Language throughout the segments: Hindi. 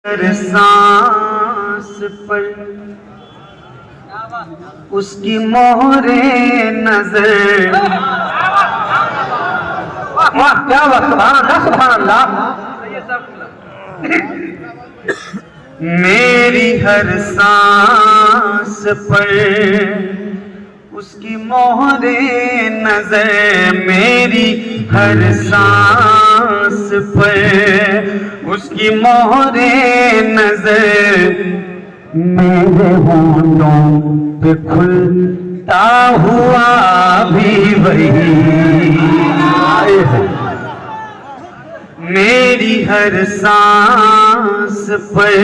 हर सांस पर उसकी मोहरे नजर। क्या बात, सुभान अल्लाह। मेरी हर सांस पर उसकी मोहरे नजर, मेरी हर सांस पर उसकी मोहरे नजर। मेरे होंठों पे खुलता हुआ भी वही, मेरी हर सांस पर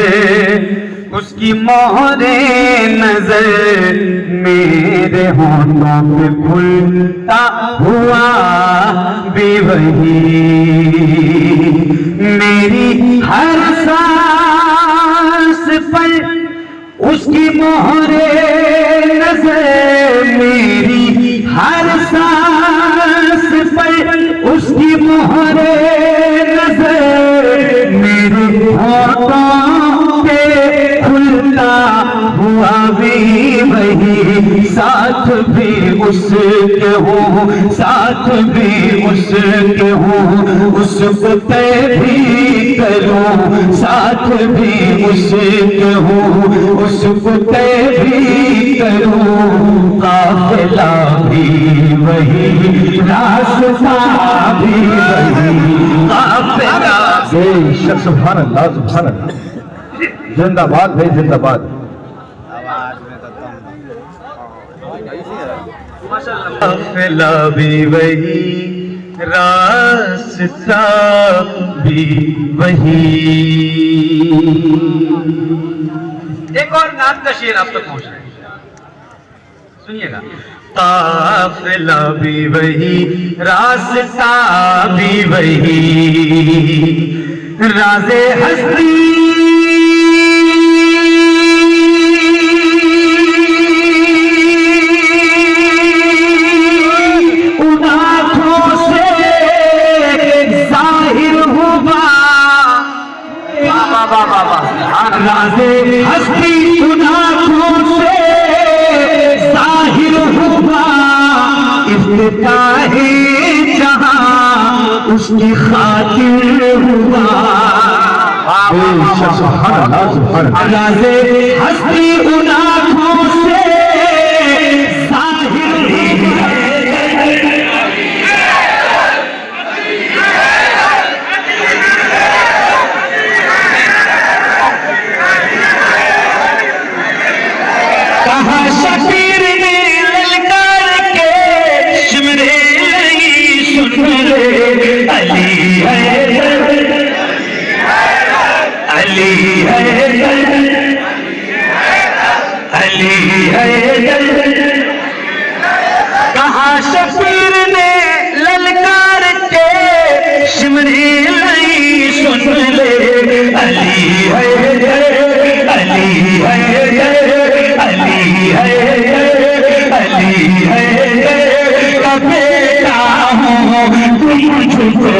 उसकी मोहरे नजर। मेरे होंठों पे खुलता हुआ भी वही, मेरी हर सांस पर उसकी मोहरे नजर। मेरी हर सांस पर उसकी मोहरे नजर। मेरे होठों पे खुलता हुआ भी वही, साथ भी उसके हो, साथ भी उसके हो, उसको तय भी करूं, साथ भी उसके हो, उसको तय भी करूं। काफिला भी वही, रास्ता भी वही, काफिला। बेशक, सुभान अल्लाह, सुभान अल्लाह। जिंदाबाद भाई, जिंदाबाद। काफिला भी वही, रास्ता भी वही। एक और नात का शेर आप तक पहुंच रहा है, सुनिएगा। काफिला भी वही, रास्ता भी वही, राज़े हस्ती उन आँखों से जाहिर हुआ। राज़े हस्ती उन आँखों से जाहिर हुआ। इफ्तिताहे जहां उसकी खातिर हुआ। बेशक, सुभान अल्लाह, सुभान अल्लाह। राज़े हस्ती उन आँखों से जाहिर हुआ। कहा शबीर ने ललकार के शिमरे लगी, सुन ले अली है, अली है, अली है। कहा शबीर ने ललकार के शिमरे लगी, सुन ले अली है, अली है, अली है, अली है। बेटा हूँ तुझको